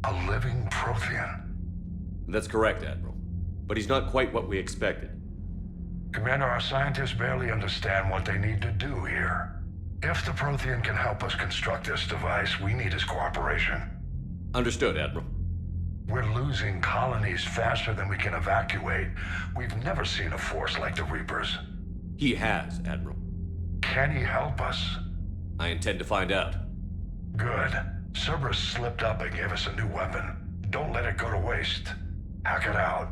A living Prothean? That's correct, Admiral. But he's not quite what we expected. Commander, our scientists barely understand what they need to do here. If the Prothean can help us construct this device, we need his cooperation. Understood, Admiral. We're losing colonies faster than we can evacuate. We've never seen a force like the Reapers. He has, Admiral. Can he help us? I intend to find out. Good. Cerberus slipped up and gave us a new weapon. Don't let it go to waste. Hack it out.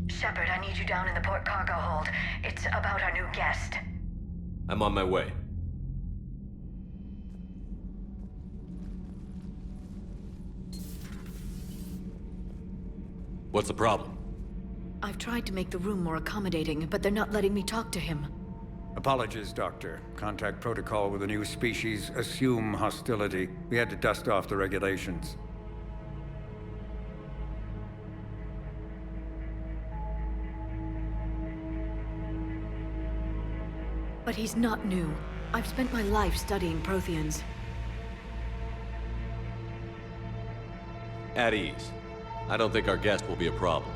Shepard, I need you down in the port cargo hold. It's about our new guest. I'm on my way. What's the problem? I've tried to make the room more accommodating, but they're not letting me talk to him. Apologies, Doctor. Contact protocol with a new species. Assume hostility. We had to dust off the regulations. But he's not new. I've spent my life studying Protheans. At ease. I don't think our guest will be a problem.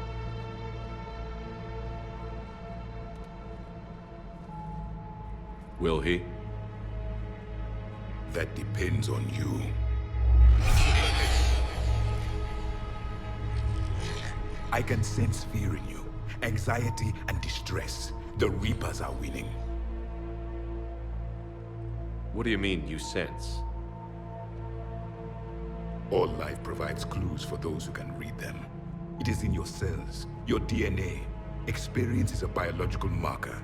Will he? That depends on you. I can sense fear in you, anxiety and distress. The Reapers are winning. What do you mean, you sense? All life provides clues for those who can read them. It is in your cells, your DNA. Experience is a biological marker.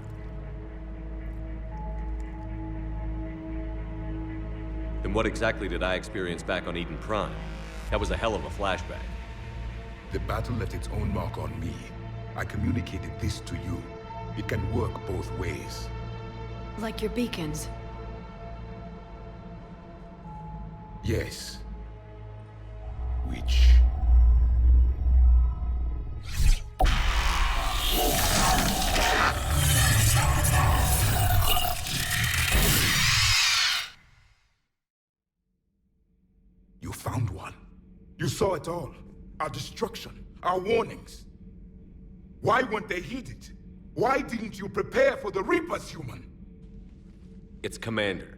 Then what exactly did I experience back on Eden Prime? That was a hell of a flashback. The battle left its own mark on me. I communicated this to you. It can work both ways. Like your beacons. Yes. Which... You found one. You saw it all. Our destruction, our warnings. Why weren't they heeded? Why didn't you prepare for the Reapers, human? It's Commander.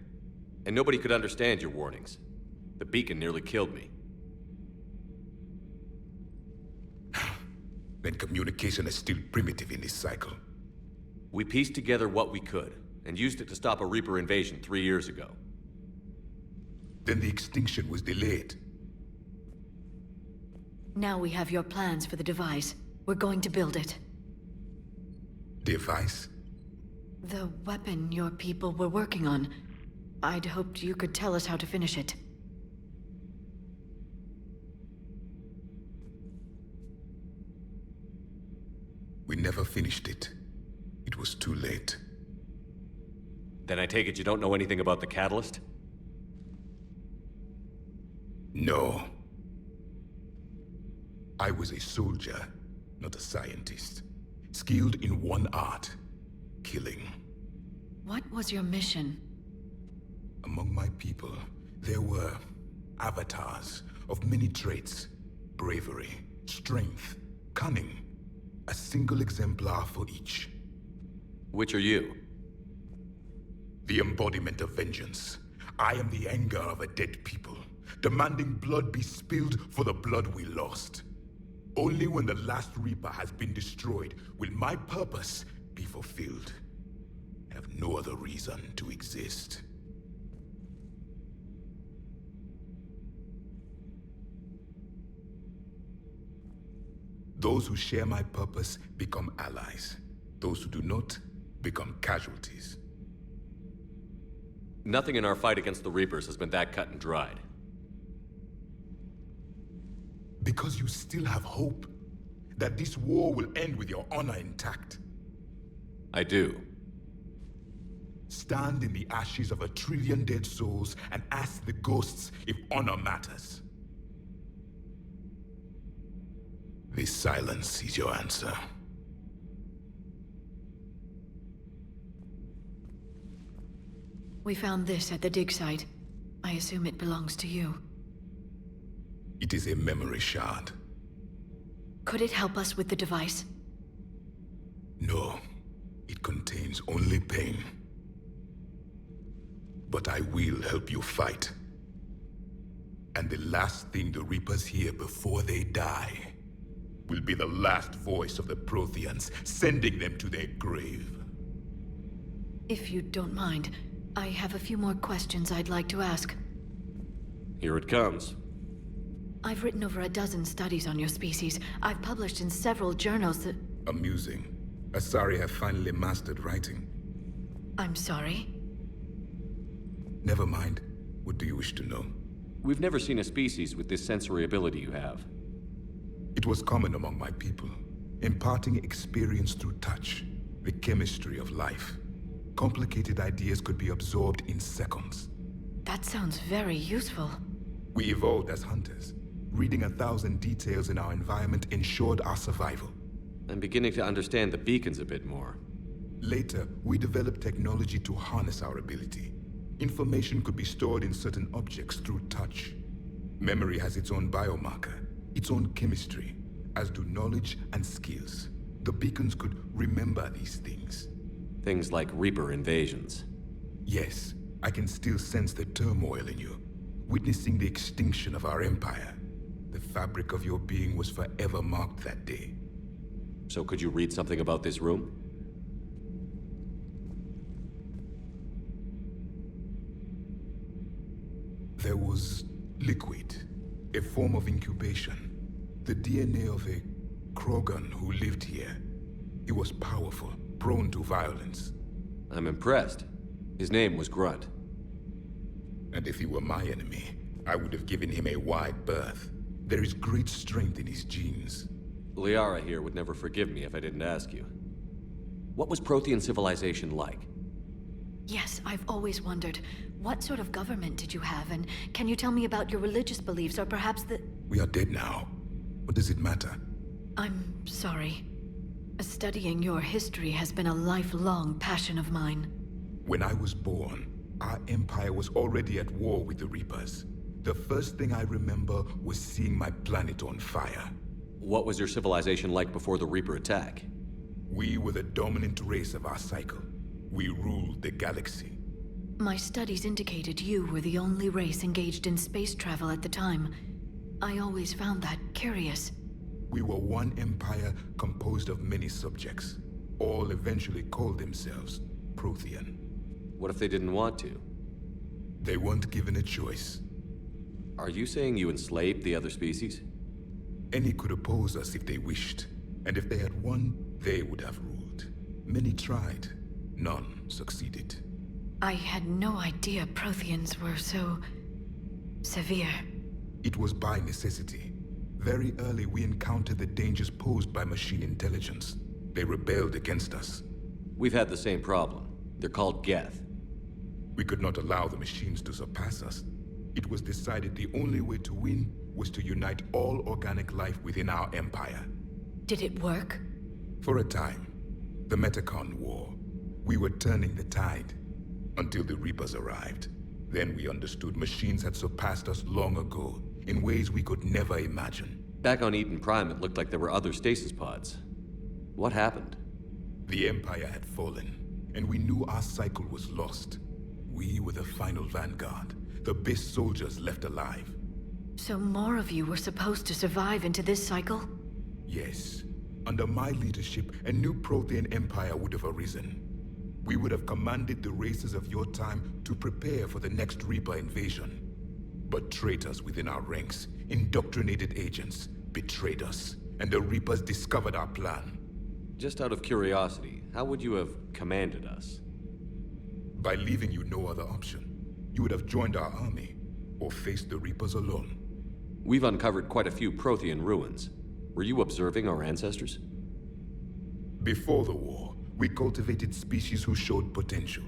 And nobody could understand your warnings. The beacon nearly killed me. Then communication is still primitive in this cycle. We pieced together what we could, and used it to stop a Reaper invasion 3 years ago. Then the extinction was delayed. Now we have your plans for the device. We're going to build it. Device? The weapon your people were working on. I'd hoped you could tell us how to finish it. We never finished it. It was too late. Then I take it you don't know anything about the catalyst? No. I was a soldier, not a scientist. Skilled in one art, killing. What was your mission? Among my people, there were avatars of many traits. Bravery, strength, cunning. A single exemplar for each. Which are you? The embodiment of vengeance. I am the anger of a dead people, demanding blood be spilled for the blood we lost. Only when the last Reaper has been destroyed will my purpose be fulfilled. I have no other reason to exist. Those who share my purpose become allies. Those who do not become casualties. Nothing in our fight against the Reapers has been that cut and dried. Because you still have hope that this war will end with your honor intact. I do. Stand in the ashes of 1 trillion dead souls and ask the ghosts if honor matters. This silence is your answer. We found this at the dig site. I assume it belongs to you. It is a memory shard. Could it help us with the device? No, it contains only pain. But I will help you fight. And the last thing the Reapers hear before they die will be the last voice of the Protheans, sending them to their grave. If you don't mind, I have a few more questions I'd like to ask. Here it comes. I've written over a dozen studies on your species. I've published in several journals that... Amusing. Asari have finally mastered writing. I'm sorry? Never mind. What do you wish to know? We've never seen a species with this sensory ability you have. It was common among my people, imparting experience through touch, the chemistry of life. Complicated ideas could be absorbed in seconds. That sounds very useful. We evolved as hunters. Reading 1,000 details in our environment ensured our survival. I'm beginning to understand the beacons a bit more. Later, we developed technology to harness our ability. Information could be stored in certain objects through touch. Memory has its own biomarker, its own chemistry, as do knowledge and skills. The beacons could remember these things. Things like Reaper invasions. Yes, I can still sense the turmoil in you, witnessing the extinction of our empire. The fabric of your being was forever marked that day. So could you read something about this room? There was liquid, a form of incubation. The DNA of a Krogan who lived here. He was powerful, prone to violence. I'm impressed. His name was Grunt. And if he were my enemy, I would have given him a wide berth. There is great strength in his genes. Liara here would never forgive me if I didn't ask you. What was Prothean civilization like? Yes, I've always wondered, what sort of government did you have, and can you tell me about your religious beliefs, or perhaps the... We are dead now. What does it matter? I'm sorry. Studying your history has been a lifelong passion of mine. When I was born, our empire was already at war with the Reapers. The first thing I remember was seeing my planet on fire. What was your civilization like before the Reaper attack? We were the dominant race of our cycle. We ruled the galaxy. My studies indicated you were the only race engaged in space travel at the time. I always found that curious. We were one empire composed of many subjects. All eventually called themselves Prothean. What if they didn't want to? They weren't given a choice. Are you saying you enslaved the other species? Any could oppose us if they wished. And if they had won, they would have ruled. Many tried. None succeeded. I had no idea Protheans were so... severe. It was by necessity. Very early we encountered the dangers posed by machine intelligence. They rebelled against us. We've had the same problem. They're called Geth. We could not allow the machines to surpass us. It was decided the only way to win was to unite all organic life within our empire. Did it work? For a time. The Metacon War. We were turning the tide. Until the Reapers arrived. Then we understood machines had surpassed us long ago, in ways we could never imagine. Back on Eden Prime, it looked like there were other stasis pods. What happened? The Empire had fallen, and we knew our cycle was lost. We were the final vanguard, the best soldiers left alive. So more of you were supposed to survive into this cycle? Yes. Under my leadership, a new Prothean empire would have arisen. We would have commanded the races of your time to prepare for the next Reaper invasion. But traitors within our ranks, indoctrinated agents, betrayed us, and the Reapers discovered our plan. Just out of curiosity, how would you have commanded us? By leaving you no other option. You would have joined our army, or faced the Reapers alone. We've uncovered quite a few Prothean ruins. Were you observing our ancestors? Before the war, we cultivated species who showed potential.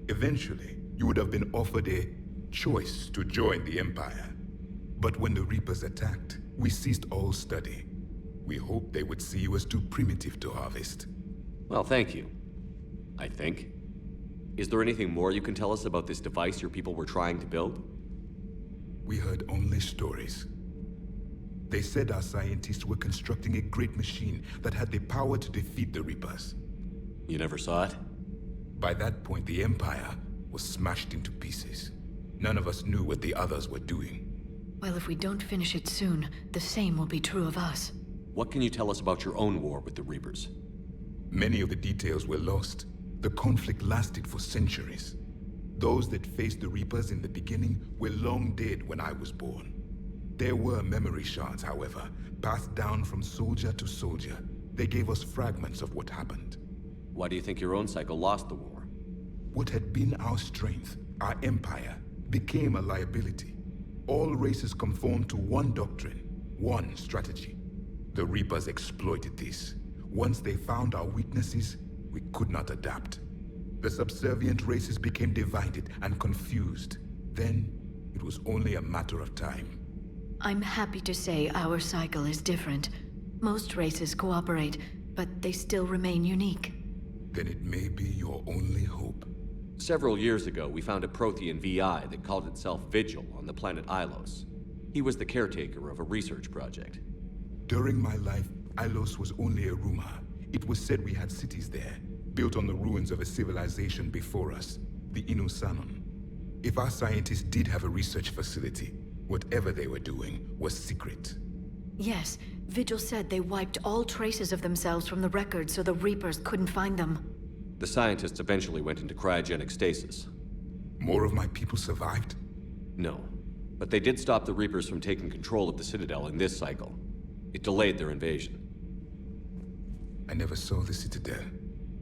Eventually, you would have been offered a choice to join the Empire. But when the Reapers attacked, we ceased all study. We hoped they would see you as too primitive to harvest. Well, thank you. I think. Is there anything more you can tell us about this device your people were trying to build? We heard only stories. They said our scientists were constructing a great machine that had the power to defeat the Reapers. You never saw it? By that point, the Empire was smashed into pieces. None of us knew what the others were doing. Well, if we don't finish it soon, the same will be true of us. What can you tell us about your own war with the Reapers? Many of the details were lost. The conflict lasted for centuries. Those that faced the Reapers in the beginning were long dead when I was born. There were memory shards, however, passed down from soldier to soldier. They gave us fragments of what happened. Why do you think your own cycle lost the war? What had been our strength, our empire, became a liability. All races conformed to one doctrine, one strategy. The Reapers exploited this. Once they found our weaknesses, we could not adapt. The subservient races became divided and confused. Then, it was only a matter of time. I'm happy to say our cycle is different. Most races cooperate, but they still remain unique. Then it may be your only hope. Several years ago, we found a Prothean VI that called itself Vigil on the planet Ilos. He was the caretaker of a research project. During my life, Ilos was only a rumor. It was said we had cities there, built on the ruins of a civilization before us, the Inusanon. If our scientists did have a research facility, whatever they were doing was secret. Yes, Vigil said they wiped all traces of themselves from the records so the Reapers couldn't find them. The scientists eventually went into cryogenic stasis. More of my people survived? No, but they did stop the Reapers from taking control of the Citadel in this cycle. It delayed their invasion. I never saw the Citadel.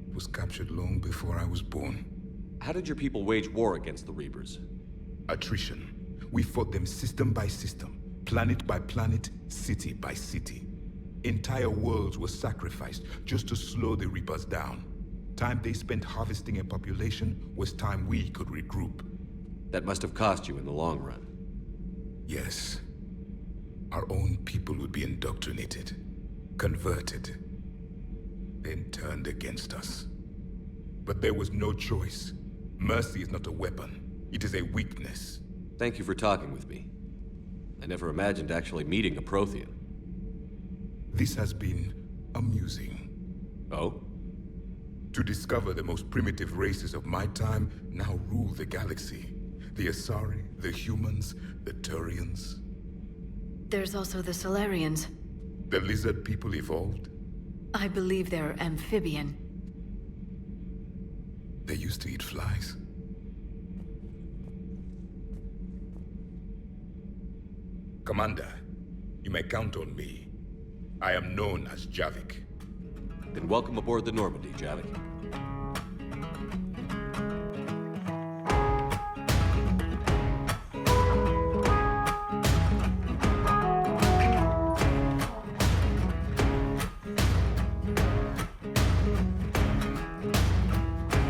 It was captured long before I was born. How did your people wage war against the Reapers? Attrition. We fought them system by system, planet by planet, city by city. Entire worlds were sacrificed just to slow the Reapers down. Time they spent harvesting a population was time we could regroup. That must have cost you in the long run. Yes. Our own people would be indoctrinated, converted, then turned against us. But there was no choice. Mercy is not a weapon. It is a weakness. Thank you for talking with me. I never imagined actually meeting a Prothean. This has been amusing. Oh? To discover the most primitive races of my time now rule the galaxy. The Asari, the humans, the Turians. There's also the Solarians. The lizard people evolved. I believe they're amphibian. They used to eat flies. Commander, you may count on me. I am known as Javik. Then welcome aboard the Normandy, Javik.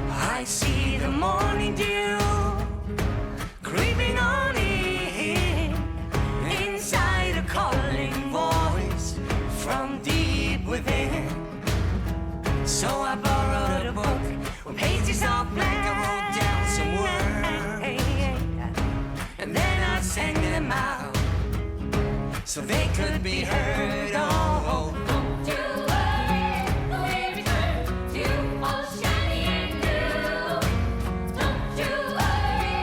I see the morning dew creeping on in, inside a calling voice from deep within. So I borrowed a book with pages of blank. I wrote down some words, and then I sang them out so they could be heard. Oh, Don't you worry, we return to all shiny and new. Don't you worry,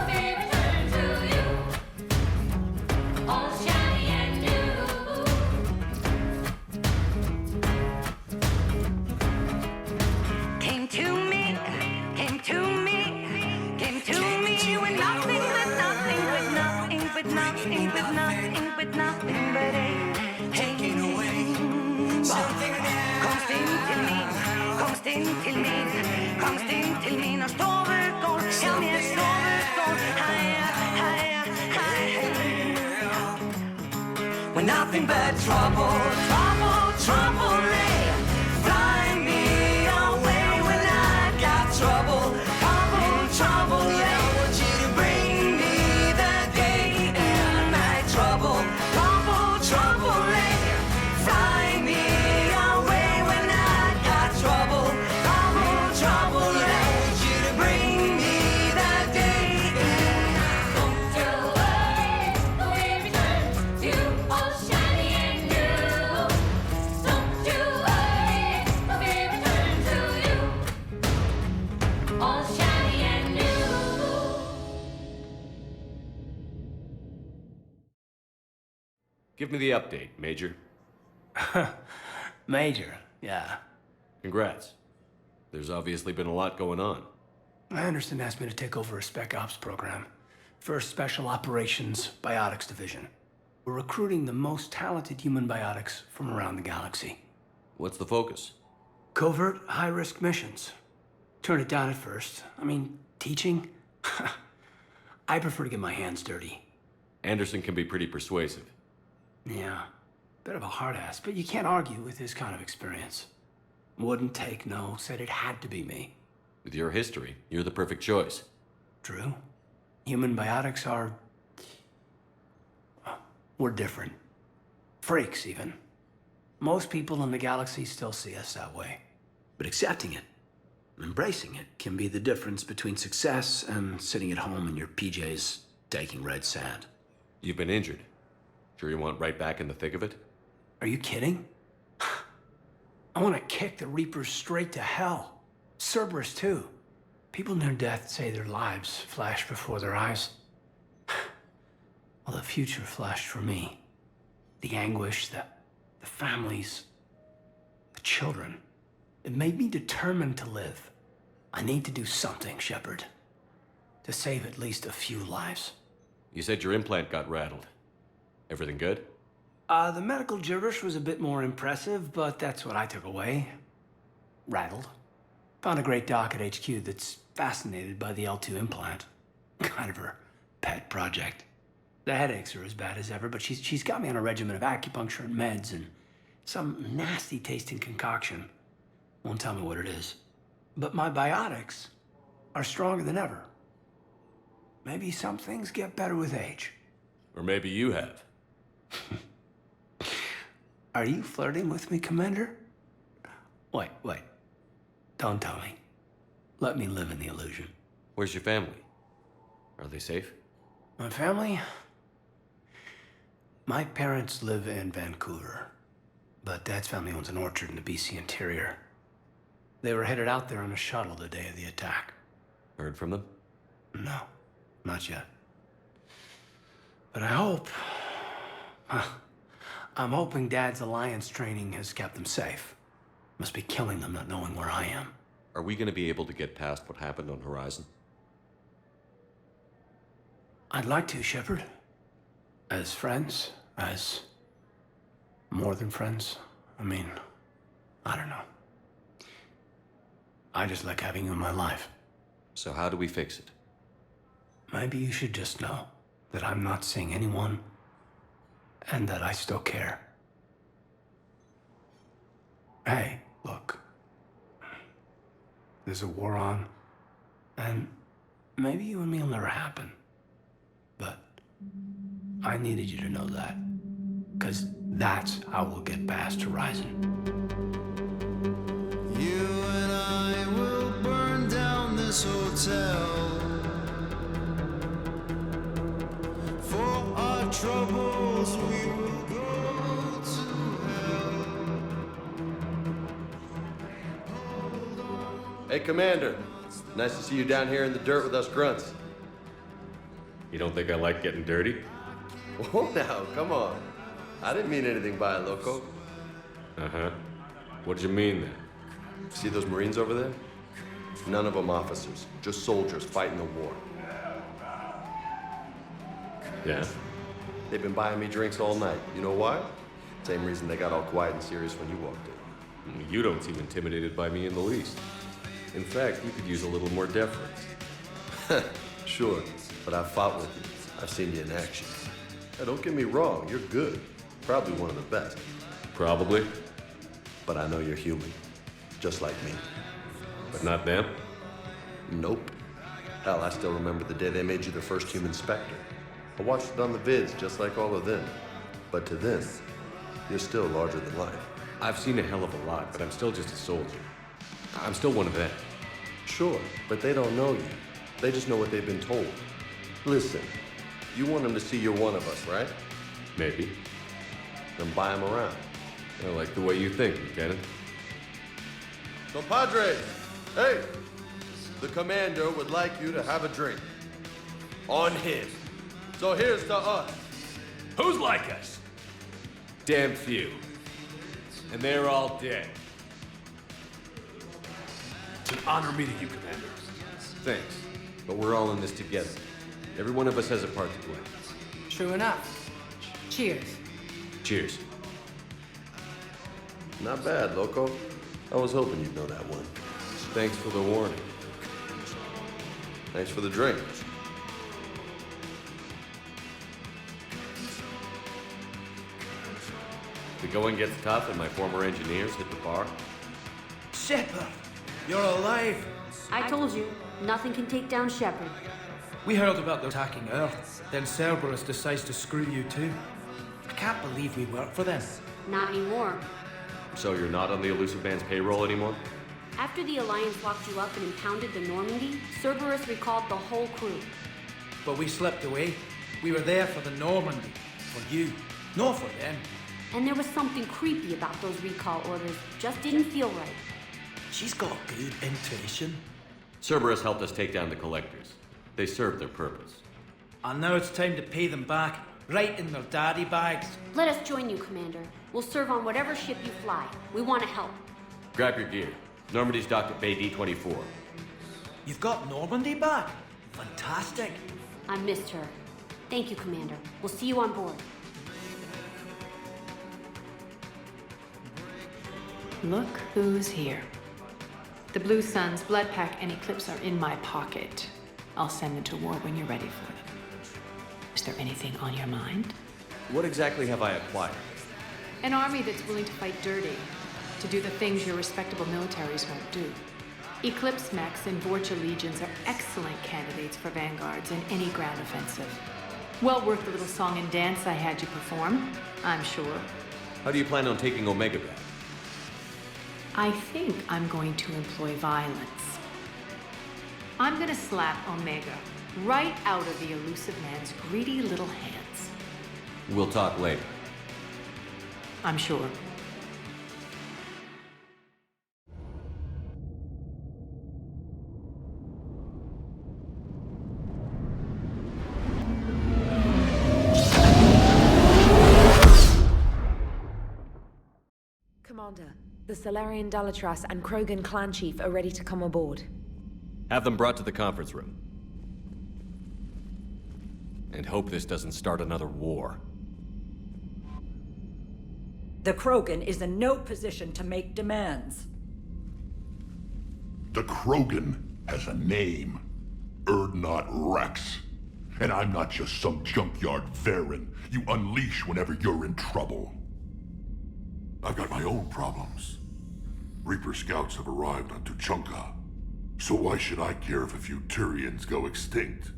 we return to you, all shiny and new. came to me, came to me, came to me with nothing but nothing but nothing but nothing but nothing but nothing but a taking away something Kom stinn till min och stovergård. Ja, mer stovergård. Haja, haja, haja. When nothing but trouble, trouble, trouble lay. Fly me away when I got trouble, trouble, trouble. Yeah, I want you to bring me the day and night trouble, trouble, trouble. Lay. Fly me away when I got trouble, trouble, trouble. Yeah, I want you to bring Give me the update, Major. Major, yeah. Congrats. There's obviously been a lot going on. Anderson asked me to take over a Spec Ops program. First Special Operations Biotics Division. We're recruiting the most talented human biotics from around the galaxy. What's the focus? Covert, high-risk missions. Turned it down at first. I mean, teaching? I prefer to get my hands dirty. Anderson can be pretty persuasive. Yeah, bit of a hard ass, but you can't argue with his kind of experience. Wouldn't take no, said it had to be me. With your history, you're the perfect choice. True. Human biotics are... we're different. Freaks, even. Most people in the galaxy still see us that way. But accepting it, embracing it, can be the difference between success and sitting at home in your PJs taking red sand. You've been injured. Sure you want right back in the thick of it? Are you kidding? I want to kick the Reapers straight to hell. Cerberus, too. People near death say their lives flash before their eyes. Well, the future flashed for me. The anguish, the families, the children. It made me determined to live. I need to do something, Shepard. To save at least a few lives. You said your implant got rattled. Everything good? The medical gibberish was a bit more impressive, but that's what I took away. Rattled. Found a great doc at HQ that's fascinated by the L2 implant. Kind of her pet project. The headaches are as bad as ever, but she's got me on a regimen of acupuncture and meds and some nasty tasting concoction. Won't tell me what it is. But my biotics are stronger than ever. Maybe some things get better with age. Or maybe you have. Are you flirting with me, Commander? Wait. Don't tell me. Let me live in the illusion. Where's your family? Are they safe? My family? My parents live in Vancouver, but Dad's family owns an orchard in the BC interior. They were headed out there on a shuttle the day of the attack. Heard from them? No, not yet. But I hope... I'm hoping Dad's Alliance training has kept them safe. Must be killing them not knowing where I am. Are we going to be able to get past what happened on Horizon? I'd like to, Shepard. As friends, as more than friends. I mean, I don't know. I just like having you in my life. So how do we fix it? Maybe you should just know that I'm not seeing anyone and that I still care. Hey, look. There's a war on, and maybe you and me will never happen. But I needed you to know that, because that's how we'll get past Horizon. You and I will burn down this hotel for our troubles. We will go to hell. Hey, Commander. Nice to see you down here in the dirt with us grunts. You don't think I like getting dirty? Oh, now, come on. I didn't mean anything by it, loco. Uh-huh. What'd you mean, then? See those Marines over there? None of them officers, just soldiers fighting the war. Yeah? They've been buying me drinks all night. You know why? Same reason they got all quiet and serious when you walked in. You don't seem intimidated by me in the least. In fact, you could use a little more deference. Sure, but I've fought with you. I've seen you in action. Now, don't get me wrong, you're good. Probably one of the best. Probably. But I know you're human. Just like me. But not them? Nope. Hell, I still remember the day they made you the first human Spectre. I watched it on the vids, just like all of them. But to them, you're still larger than life. I've seen a hell of a lot, but I'm still just a soldier. I'm still one of them. Sure, but they don't know you. They just know what they've been told. Listen, you want them to see you're one of us, right? Maybe. Then buy them around. I like the way you think, Lieutenant. Compadres, hey! The commander would like you to have a drink. On him. So here's to us. Who's like us? Damn few. And they're all dead. It's an honor meeting you, Commander. Thanks. But we're all in this together. Every one of us has a part to play. True enough. Cheers. Cheers. Not bad, Loco. I was hoping you'd know that one. Thanks for the warning. Thanks for the drink. The going gets tough and my former engineers hit the bar. Shepard, you're alive. I told you, nothing can take down Shepard. We heard about them attacking Earth, then Cerberus decides to screw you too. I can't believe we work for them. Not anymore. So you're not on the Elusive Man's payroll anymore? After the Alliance locked you up and impounded the Normandy, Cerberus recalled the whole crew. But we slipped away. We were there for the Normandy. For you. Not for them. And there was something creepy about those recall orders. Just didn't feel right. She's got good intuition. Cerberus helped us take down the Collectors. They served their purpose. And now it's time to pay them back, right in their daddy bags. Let us join you, Commander. We'll serve on whatever ship you fly. We want to help. Grab your gear. Normandy's docked at Bay D-24. You've got Normandy back? Fantastic. I missed her. Thank you, Commander. We'll see you on board. Look who's here. The Blue Suns, Bloodpack, and Eclipse are in my pocket. I'll send them to war when you're ready for them. Is there anything on your mind? What exactly have I acquired? An army that's willing to fight dirty, to do the things your respectable militaries won't do. Eclipse mechs and Vorcha legions are excellent candidates for vanguards in any ground offensive. Well worth the little song and dance I had you perform, I'm sure. How do you plan on taking Omega back? I think I'm going to employ violence. I'm gonna slap Omega right out of the Elusive Man's greedy little hands. We'll talk later. I'm sure. Commander, the Solarian Dalatras and Krogan clan chief are ready to come aboard. Have them brought to the conference room. And hope this doesn't start another war. The Krogan is in no position to make demands. The Krogan has a name. Urdnot Rex. And I'm not just some junkyard Varen you unleash whenever you're in trouble. I've got my own problems. Reaper scouts have arrived on Tuchanka. So why should I care if a few Turians go extinct?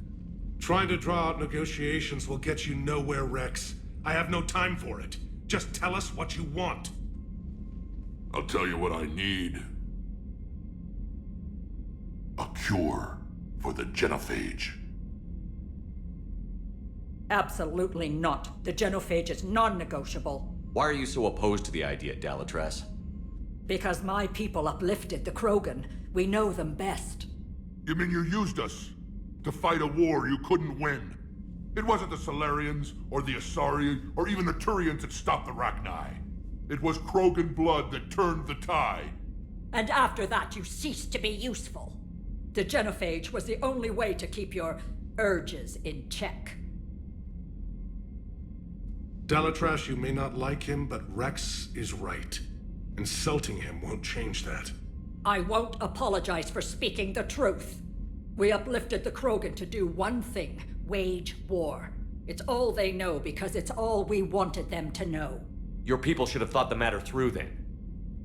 Trying to draw out negotiations will get you nowhere, Rex. I have no time for it. Just tell us what you want. I'll tell you what I need. A cure for the genophage. Absolutely not. The genophage is non-negotiable. Why are you so opposed to the idea, Dalatras? Because my people uplifted the Krogan. We know them best. You mean you used us to fight a war you couldn't win? It wasn't the Solarians, or the Asari, or even the Turians that stopped the Rachni. It was Krogan blood that turned the tide. And after that, you ceased to be useful. The genophage was the only way to keep your urges in check. Dalatras, you may not like him, but Rex is right. Insulting him won't change that. I won't apologize for speaking the truth. We uplifted the Krogan to do one thing: wage war. It's all they know because it's all we wanted them to know. Your people should have thought the matter through then.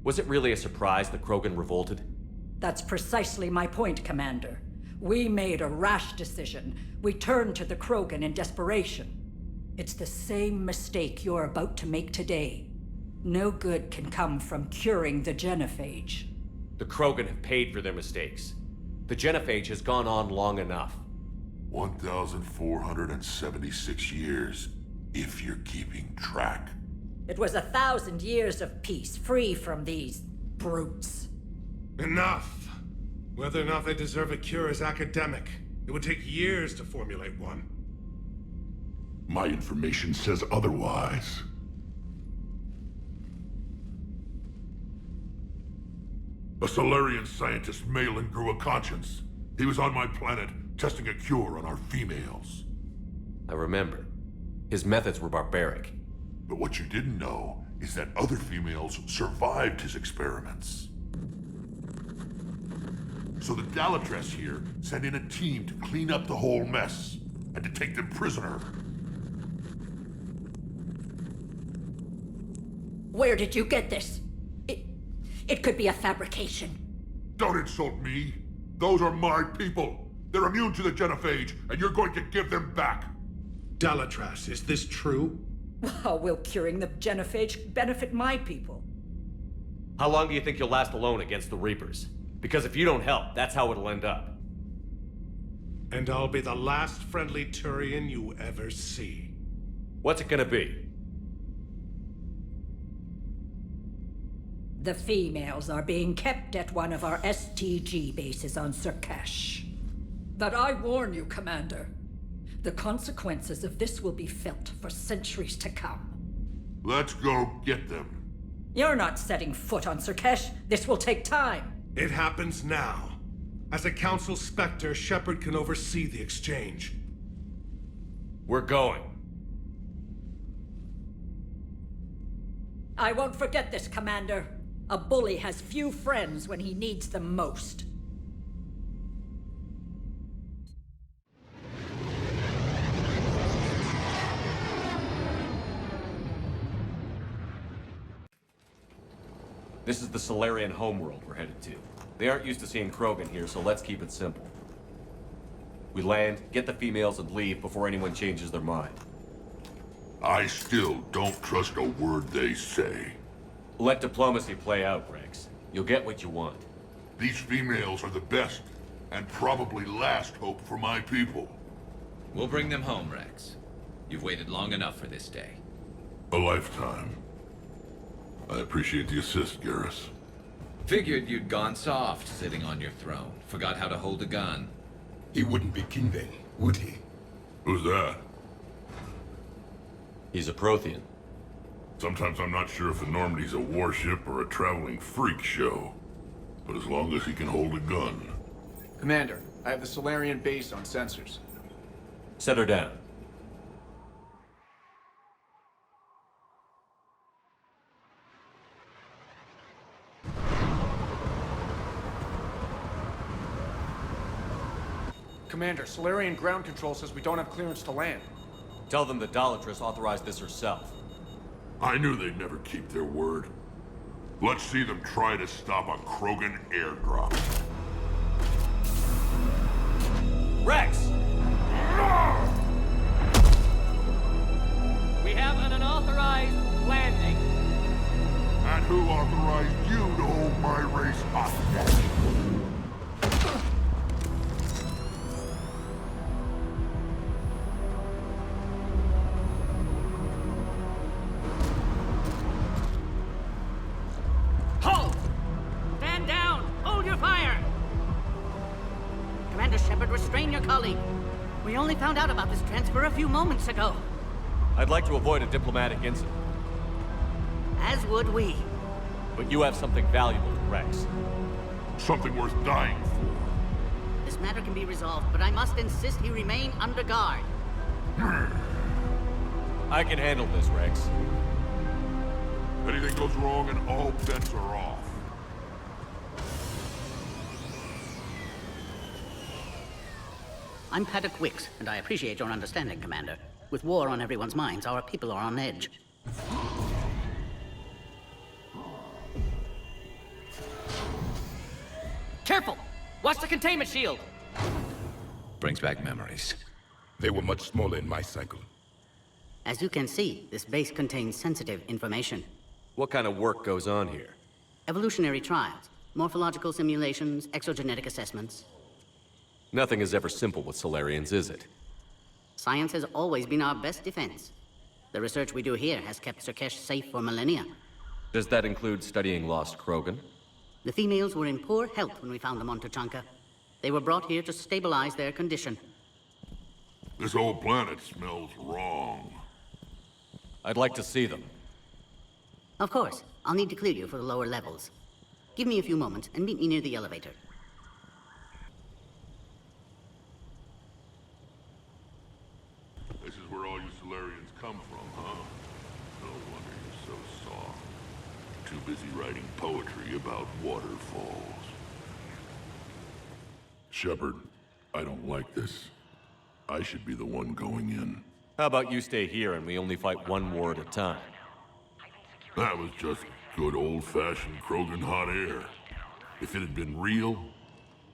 Was it really a surprise the Krogan revolted? That's precisely my point, Commander. We made a rash decision. We turned to the Krogan in desperation. It's the same mistake you're about to make today. No good can come from curing the genophage. The Krogan have paid for their mistakes. The genophage has gone on long enough. 1,476 years, if you're keeping track. It was 1,000 years of peace, free from these brutes. Enough! Whether or not they deserve a cure is academic. It would take years to formulate one. My information says otherwise. A Solarian scientist, Malin, grew a conscience. He was on my planet, testing a cure on our females. I remember. His methods were barbaric. But what you didn't know is that other females survived his experiments. So the Dalatress here sent in a team to clean up the whole mess and to take them prisoner. Where did you get this? It could be a fabrication. Don't insult me. Those are my people. They're immune to the genophage, and you're going to give them back. Dalatrass, is this true? How will curing the genophage benefit my people? How long do you think you'll last alone against the Reapers? Because if you don't help, that's how it'll end up. And I'll be the last friendly Turian you ever see. What's it gonna be? The females are being kept at one of our STG bases on Surkesh. But I warn you, Commander. The consequences of this will be felt for centuries to come. Let's go get them. You're not setting foot on Surkesh. This will take time. It happens now. As a Council Spectre, Shepard can oversee the exchange. We're going. I won't forget this, Commander. A bully has few friends when he needs them most. This is the Solarian homeworld we're headed to. They aren't used to seeing Krogan here, so let's keep it simple. We land, get the females, and leave before anyone changes their mind. I still don't trust a word they say. Let diplomacy play out, Rex. You'll get what you want. These females are the best, and probably last hope for my people. We'll bring them home, Rex. You've waited long enough for this day. A lifetime. I appreciate the assist, Garrus. Figured you'd gone soft sitting on your throne. Forgot how to hold a gun. He wouldn't be king then, would he? Who's that? He's a Prothean. Sometimes I'm not sure if the Normandy's a warship or a traveling freak show. But as long as he can hold a gun. Commander, I have the Solarian base on sensors. Set her down. Commander, Solarian ground control says we don't have clearance to land. Tell them the Dalatress authorized this herself. I knew they'd never keep their word. Let's see them try to stop a Krogan airdrop. Rex! We have an unauthorized landing. And who authorized you to hold my race hostage? Halt! Stand down! Hold your fire! Commander Shepard, restrain your colleague. We only found out about this transfer a few moments ago. I'd like to avoid a diplomatic incident. As would we. But you have something valuable to Rex. Something worth dying for. This matter can be resolved, but I must insist he remain under guard. I can handle this, Rex. Anything goes wrong and all bets are off. I'm Paddock Wicks, and I appreciate your understanding, Commander. With war on everyone's minds, our people are on edge. Careful! Watch the containment shield! Brings back memories. They were much smaller in my cycle. As you can see, this base contains sensitive information. What kind of work goes on here? Evolutionary trials, morphological simulations, exogenetic assessments. Nothing is ever simple with Solarians, is it? Science has always been our best defense. The research we do here has kept Surkesh safe for millennia. Does that include studying lost Krogan? The females were in poor health when we found them on Tuchanka. They were brought here to stabilize their condition. This whole planet smells wrong. I'd like to see them. Of course. I'll need to clear you for the lower levels. Give me a few moments and meet me near the elevator. This is where all you Solarians come from, huh? No wonder you're so soft. Too busy writing poetry about waterfalls. Shepard, I don't like this. I should be the one going in. How about you stay here and we only fight one war at a time? That was just good old-fashioned Krogan hot air. If it had been real,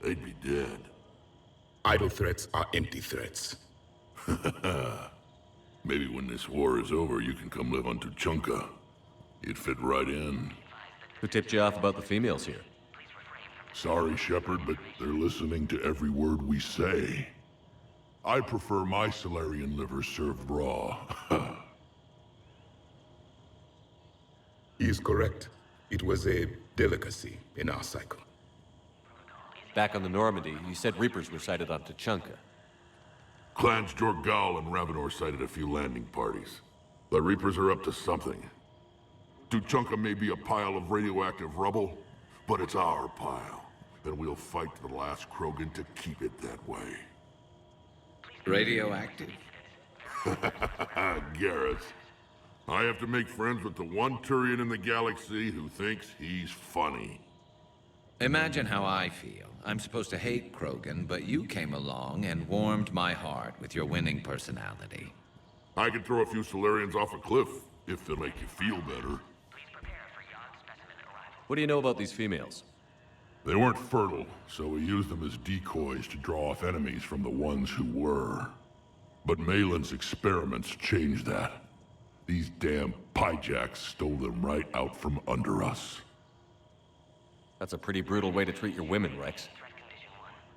they'd be dead. Idle threats are empty threats. Maybe when this war is over, you can come live on Tuchanka. You'd fit right in. Who tipped you off about the females here? Sorry, Shepard, but they're listening to every word we say. I prefer my Solarian liver served raw. He is correct. It was a delicacy in our cycle. Back on the Normandy, you said Reapers were sighted on Tuchanka. Clans Jorgal and Ravenor sighted a few landing parties. The Reapers are up to something. Tuchanka may be a pile of radioactive rubble, but it's our pile. And we'll fight to the last Krogan to keep it that way. Radioactive? Garrus. I have to make friends with the one Turian in the galaxy who thinks he's funny. Imagine how I feel. I'm supposed to hate Krogan, but you came along and warmed my heart with your winning personality. I could throw a few Solarians off a cliff, if it'll make you feel better. What do you know about these females? They weren't fertile, so we used them as decoys to draw off enemies from the ones who were. But Malin's experiments changed that. These damn pyjacks stole them right out from under us. That's a pretty brutal way to treat your women, Rex.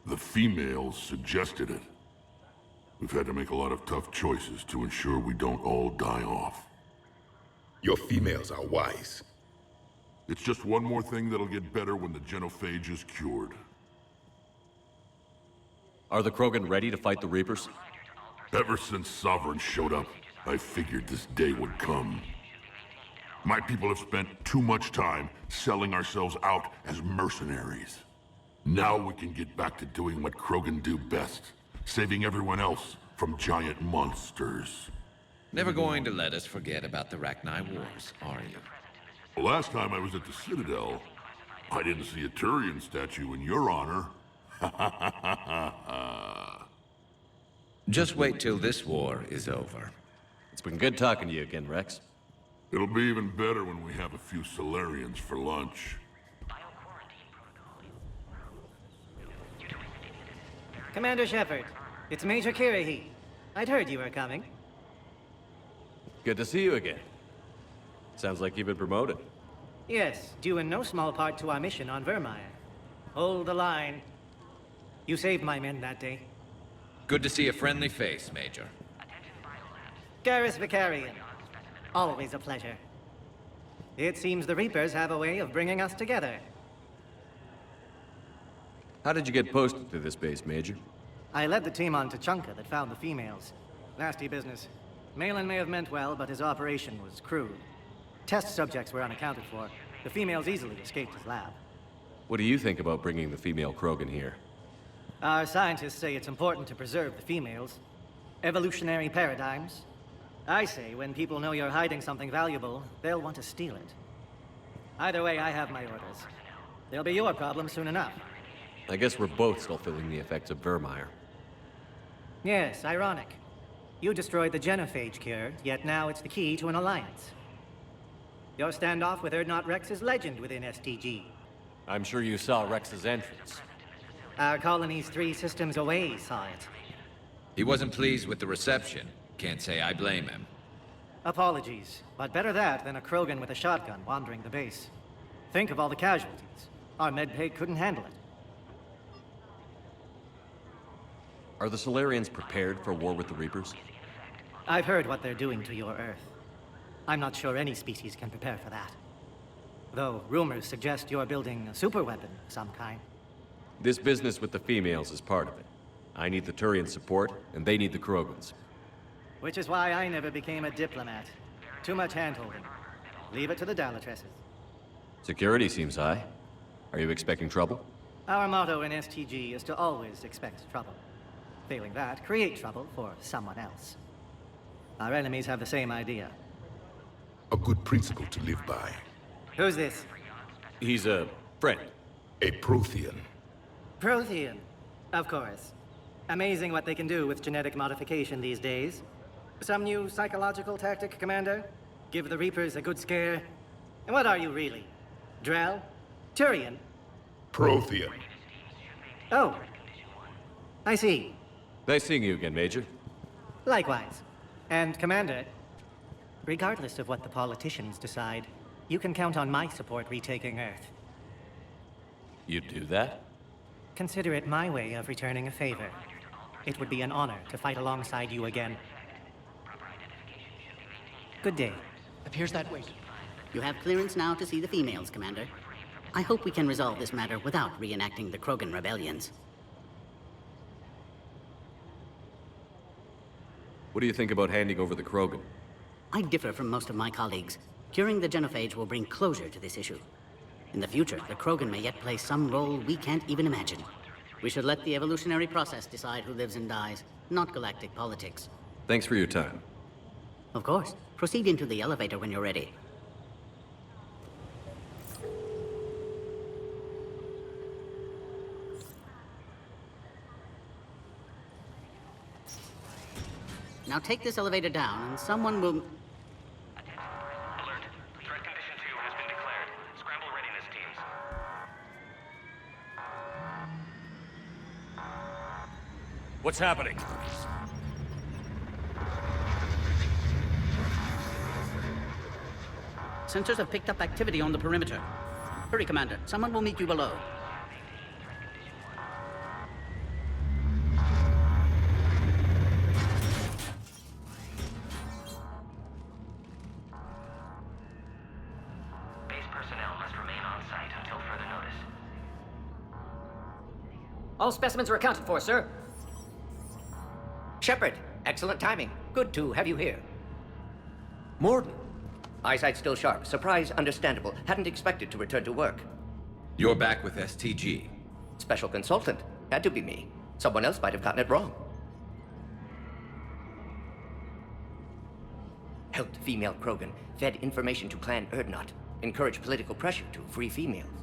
The females suggested it. We've had to make a lot of tough choices to ensure we don't all die off. Your females are wise. It's just one more thing that'll get better when the genophage is cured. Are the Krogan ready to fight the Reapers? Ever since Sovereign showed up, I figured this day would come. My people have spent too much time selling ourselves out as mercenaries. Now we can get back to doing what Krogan do best, saving everyone else from giant monsters. Never going to let us forget about the Rachni Wars, are you? Last time I was at the Citadel, I didn't see a Turian statue in your honor. Just wait till this war is over. It's been good talking to you again, Rex. It'll be even better when we have a few Solarians for lunch. Commander Shepard, it's Major Kirahi. I'd heard you were coming. Good to see you again. Sounds like you've been promoted. Yes, due in no small part to our mission on Vermire. Hold the line. You saved my men that day. Good to see a friendly face, Major. Garrus Vicarian. Always a pleasure. It seems the Reapers have a way of bringing us together. How did you get posted to this base, Major? I led the team on Tuchanka that found the females. Nasty business. Malin may have meant well, but his operation was crude. Test subjects were unaccounted for. The females easily escaped his lab. What do you think about bringing the female Krogan here? Our scientists say it's important to preserve the females. Evolutionary paradigms. I say when people know you're hiding something valuable, they'll want to steal it. Either way, I have my orders. They'll be your problem soon enough. I guess we're both still feeling the effects of Vermire. Yes, ironic. You destroyed the genophage cure, yet now it's the key to an alliance. Your standoff with Erdnot Rex is legend within STG. I'm sure you saw Rex's entrance. Our colony's 3 systems away saw it. He wasn't pleased with the reception. Can't say I blame him. Apologies, but better that than a Krogan with a shotgun wandering the base. Think of all the casualties. Our medbay couldn't handle it. Are the Solarians prepared for war with the Reapers? I've heard what they're doing to your Earth. I'm not sure any species can prepare for that. Though rumors suggest you're building a superweapon of some kind. This business with the females is part of it. I need the Turian support, and they need the Krogans. Which is why I never became a diplomat. Too much hand-holding. Leave it to the Dalatresses. Security seems high. Are you expecting trouble? Our motto in STG is to always expect trouble. Failing that, create trouble for someone else. Our enemies have the same idea. A good principle to live by. Who's this? He's a friend. A Prothean. Prothean. Of course. Amazing what they can do with genetic modification these days. Some new psychological tactic, Commander? Give the Reapers a good scare? And what are you really? Drell? Turian? Prothean. Oh. I see. Nice seeing you again, Major. Likewise. And Commander, regardless of what the politicians decide, you can count on my support retaking Earth. You'd do that? Consider it my way of returning a favor. It would be an honor to fight alongside you again. Good day. Appears that way. You have clearance now to see the females, Commander. I hope we can resolve this matter without reenacting the Krogan rebellions. What do you think about handing over the Krogan? I differ from most of my colleagues. Curing the genophage will bring closure to this issue. In the future, the Krogan may yet play some role we can't even imagine. We should let the evolutionary process decide who lives and dies, not galactic politics. Thanks for your time. Of course. Proceed into the elevator when you're ready. Now take this elevator down, and someone will... Alert. Threat condition 2 has been declared. Scramble readiness teams. What's happening? Sensors have picked up activity on the perimeter. Hurry, Commander. Someone will meet you below. Base personnel must remain on site until further notice. All specimens are accounted for, sir. Shepard, excellent timing. Good to have you here. Morden. Eyesight still sharp. Surprise understandable. Hadn't expected to return to work. You're back with STG. Special consultant. Had to be me. Someone else might have gotten it wrong. Helped female Krogan. Fed information to Clan Erdnot. Encouraged political pressure to free females.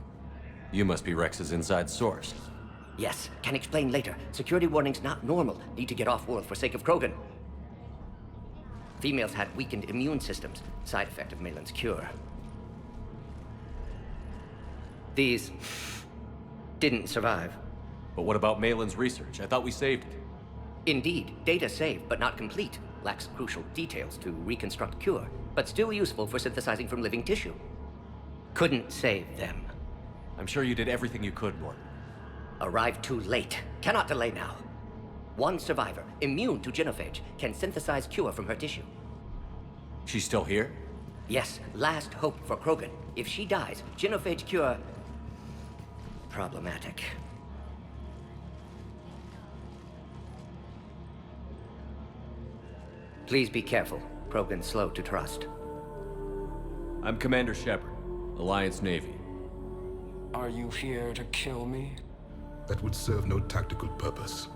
You must be Rex's inside source. Yes, can explain later. Security warnings not normal. Need to get off-world for sake of Krogan. Females had weakened immune systems. Side effect of Malin's cure. These didn't survive. But what about Malin's research? I thought we saved it. Indeed, data saved, but not complete. Lacks crucial details to reconstruct cure, but still useful for synthesizing from living tissue. Couldn't save them. I'm sure you did everything you could, Morden. Arrived too late. Cannot delay now. One survivor, immune to genophage, can synthesize cure from her tissue. She's still here? Yes, last hope for Krogan. If she dies, genophage cure... problematic. Please be careful. Krogan's slow to trust. I'm Commander Shepard, Alliance Navy. Are you here to kill me? That would serve no tactical purpose.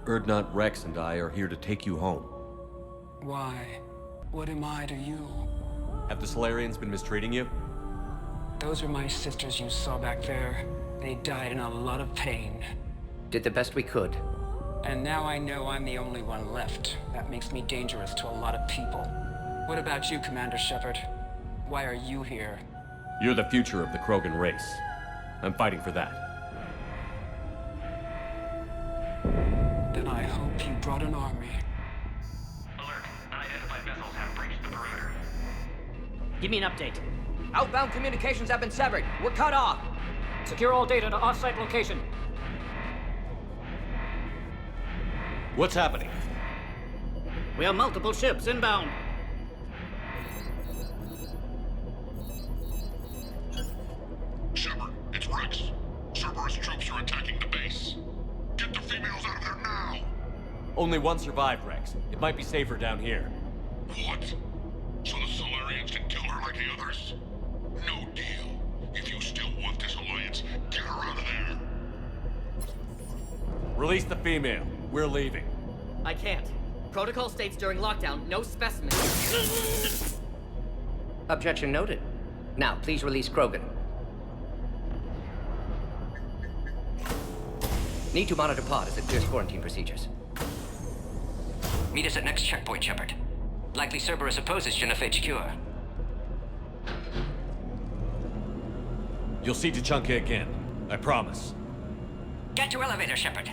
Erdnot, Rex, and I are here to take you home. Why? What am I to you? Have the Solarians been mistreating you? Those are my sisters you saw back there. They died in a lot of pain. Did the best we could. And now I know I'm the only one left. That makes me dangerous to a lot of people. What about you, Commander Shepard? Why are you here? You're the future of the Krogan race. I'm fighting for that. Then I hope you brought an army. Alert. Unidentified vessels have breached the perimeter. Give me an update. Outbound communications have been severed. We're cut off. Secure all data to off-site location. What's happening? We have multiple ships inbound. Shepard, it's Rex. Cerberus troops are attacking the base. Get the females out of there now! Only one survived, Rex. It might be safer down here. What? So the Solarians can kill her like the others? No deal. If you still want this alliance targets. Get her out of there. Release the female. We're leaving. I can't. Protocol states during lockdown, no specimens. Objection noted. Now, please release Krogan. Need to monitor pod as it clears quarantine procedures. Meet us at next checkpoint, Shepard. Likely Cerberus opposes genophage cure. You'll see Tachanka again. I promise. Get to elevator, Shepard.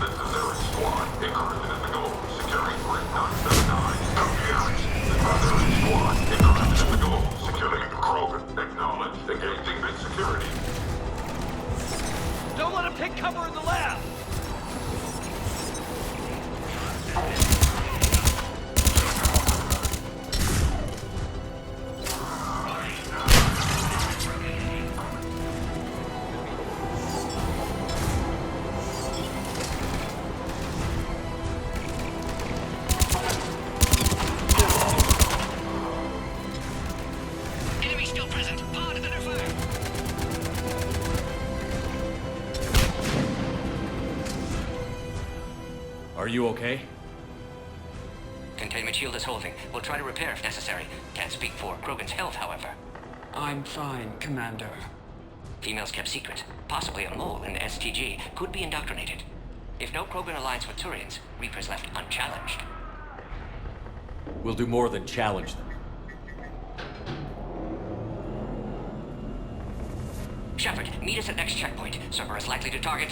This is Ares Squad. Interested in the goal. Securing grid 979. No carries. This is Ares Squad. Interested in the goal. Securing the Krogan. Acknowledged. Engaging mid security. Don't let him take cover in the lab! Enemy still present. Pod under fire. Are you okay? Containment shield is holding. We'll try to repair if necessary. Can't speak for Krogan's health, however. I'm fine, Commander. Females kept secret. Possibly a mole in the STG could be indoctrinated. If no Krogan alliance with Turians, Reaper's left unchallenged. We'll do more than challenge them. Shepard, meet us at next checkpoint. Cerberus likely to target.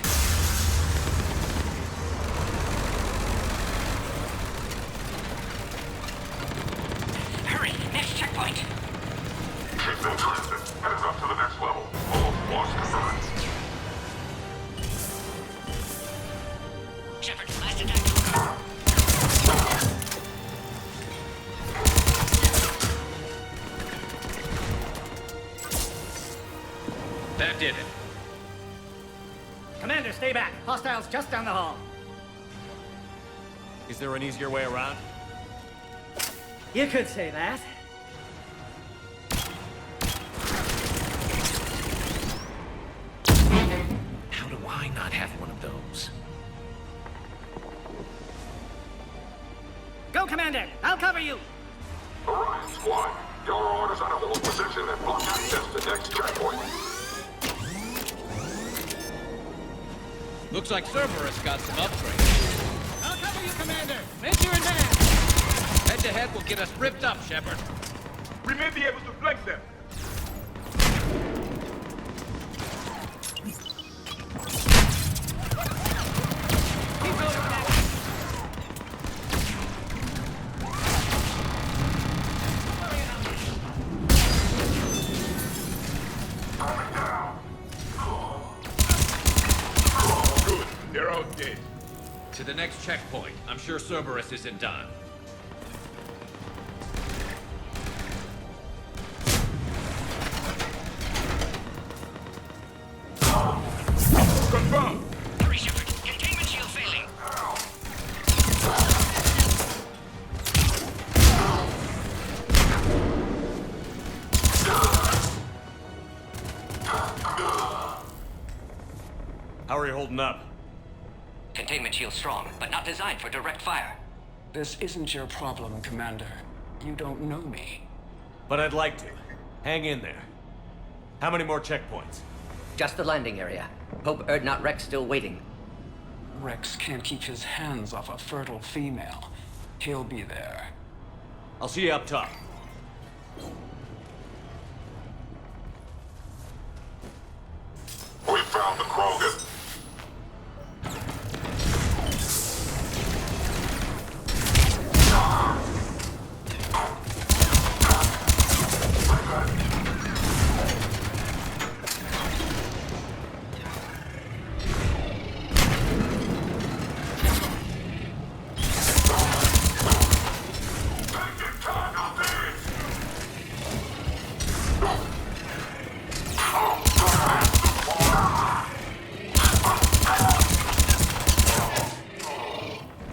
Hurry, next checkpoint. She's been transit. Headed up to the next level. All squads confirmed. Shepard, last attack. That did it. Commander, stay back. Hostiles just down the hall. Is there an easier way around? You could say that. How do I not have one of those? Go, Commander! I'll cover you! Orion Squad. Your orders on a hold position and block access to next checkpoint. Looks like Cerberus got some upgrades. I'll cover you, Commander! Make your advance! Head-to-head will get us ripped up, Shepard. We may be able to flank them. Good. They're out dead. To the next checkpoint. I'm sure Cerberus isn't done. Confirmed. Hurry, Shepard. Containment shield failing. How are you holding up? Containment shield strong, but not designed for direct fire. This isn't your problem, Commander. You don't know me. But I'd like to. Hang in there. How many more checkpoints? Just the landing area. Hope Erdnot Rex still waiting. Rex can't keep his hands off a fertile female. He'll be there. I'll see you up top. We found the Krogan.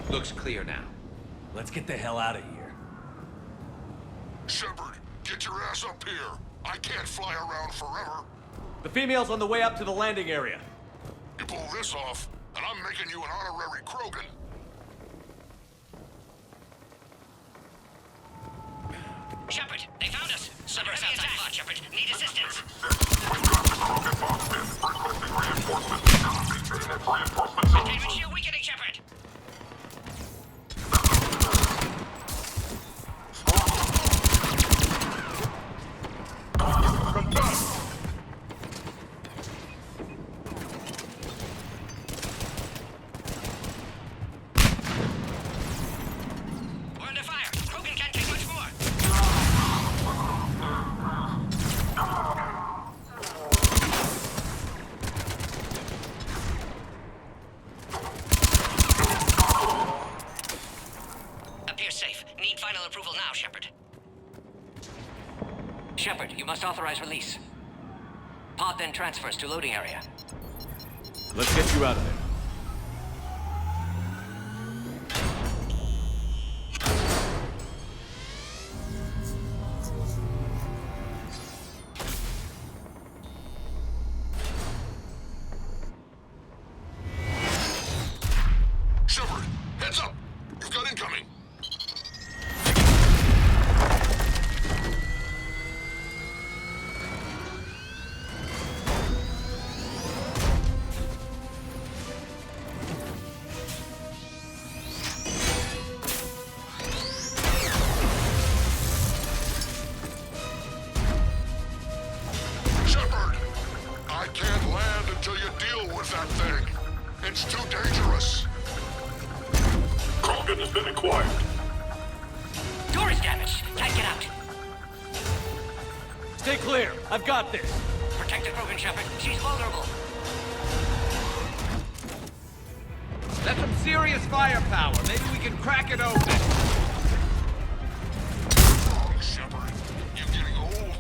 Looks clear now. Let's get the hell out of here. Shepard, get your ass up here. I can't fly around forever. The female's on the way up to the landing area. You pull this off, and I'm making you an honorary Krogan. Shepard, they found us. Cerberus outside plot, Shepard. Need assistance. Containment shield weakening, Shepard. We're under fire. Krogan can't take much more. Appears safe. Need final approval now, Shepard. Shepard, you must authorize release. Pod then transfers to loading area. Let's get you out of there. Shepard, heads up! You've got incoming! Shepard! I can't land until you deal with that thing. It's too dangerous. Krogan has been acquired. Door is damaged. Can't get out. Stay clear. I've got this. Protect the Krogan, Shepard. She's vulnerable. That's some serious firepower. Maybe we can crack it open. Shepard, you're getting old.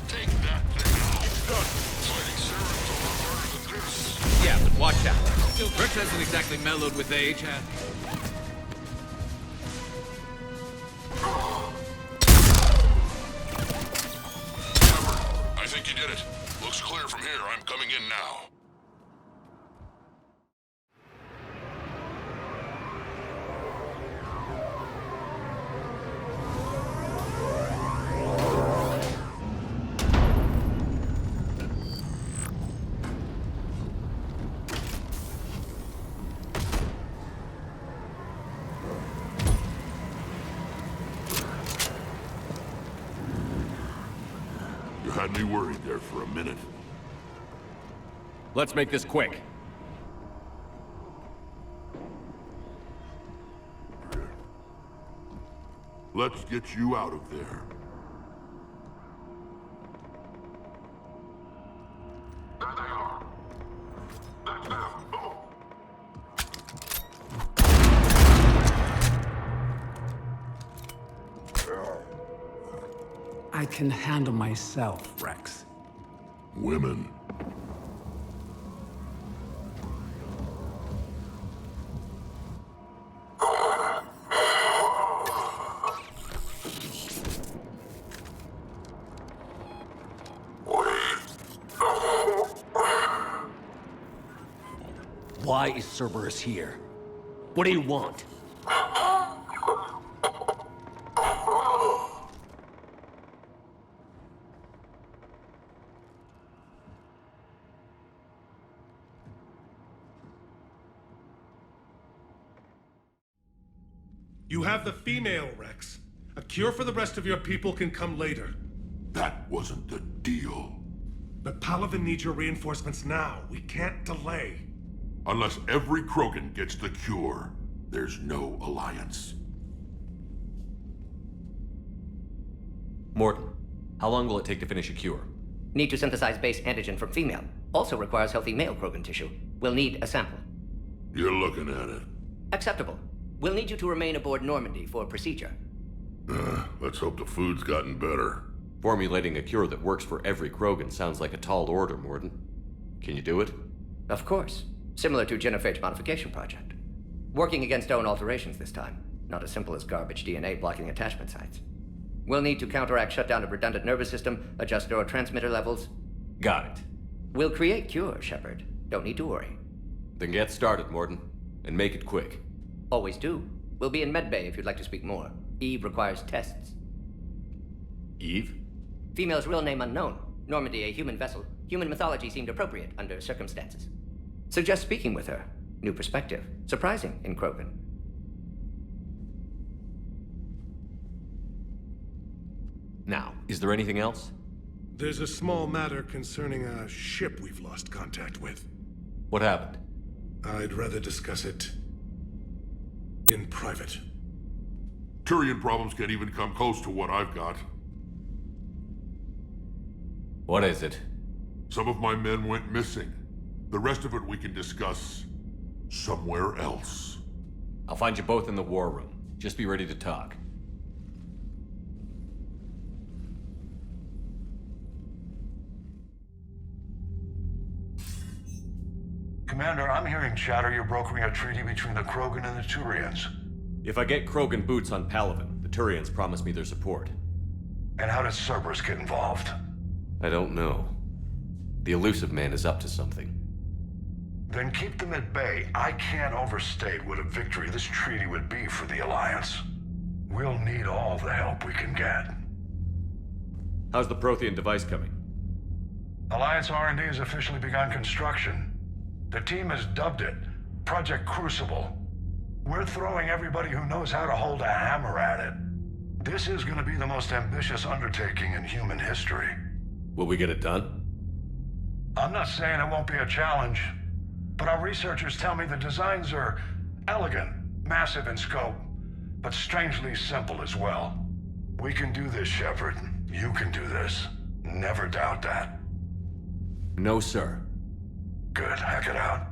Take that thing out. Done. Fighting Sarah's a lot harder than this. Yeah, but watch out. Rex hasn't exactly mellowed with age, has he? I think you did it. Looks clear from here. I'm coming in now. You had me worried there for a minute. Let's make this quick. Let's get you out of there. There they are. That's them. I can handle myself, Rex. Women. Why is Cerberus here? What do you want? You have the female, Rex. A cure for the rest of your people can come later. That wasn't the deal. But Palaven needs your reinforcements now. We can't delay. Unless every Krogan gets the cure, there's no alliance. Morton, how long will it take to finish a cure? Need to synthesize base antigen from female. Also requires healthy male Krogan tissue. We'll need a sample. You're looking at it. Acceptable. We'll need you to remain aboard Normandy for procedure. Let's hope the food's gotten better. Formulating a cure that works for every Krogan sounds like a tall order, Morton. Can you do it? Of course. Similar to genophage modification project. Working against own alterations this time. Not as simple as garbage DNA blocking attachment sites. We'll need to counteract shutdown of redundant nervous system, adjust neurotransmitter levels. Got it. We'll create cure, Shepard. Don't need to worry. Then get started, Morton. And make it quick. Always do. We'll be in medbay if you'd like to speak more. Eve requires tests. Eve? Female's real name unknown. Normandy, a human vessel. Human mythology seemed appropriate under circumstances. Suggest speaking with her. New perspective. Surprising in Krogan. Now, is there anything else? There's a small matter concerning a ship we've lost contact with. What happened? I'd rather discuss it in private. Turian problems can't even come close to what I've got. What is it? Some of my men went missing. The rest of it we can discuss somewhere else. I'll find you both in the war room. Just be ready to talk. Commander, I'm hearing chatter you're brokering a treaty between the Krogan and the Turians. If I get Krogan boots on Palaven, the Turians promise me their support. And how does Cerberus get involved? I don't know. The Elusive Man is up to something. Then keep them at bay. I can't overstate what a victory this treaty would be for the Alliance. We'll need all the help we can get. How's the Prothean device coming? Alliance R&D has officially begun construction. The team has dubbed it Project Crucible. We're throwing everybody who knows how to hold a hammer at it. This is going to be the most ambitious undertaking in human history. Will we get it done? I'm not saying it won't be a challenge, but our researchers tell me the designs are elegant, massive in scope, but strangely simple as well. We can do this, Shepard. You can do this. Never doubt that. No, sir. Good. Hack it out.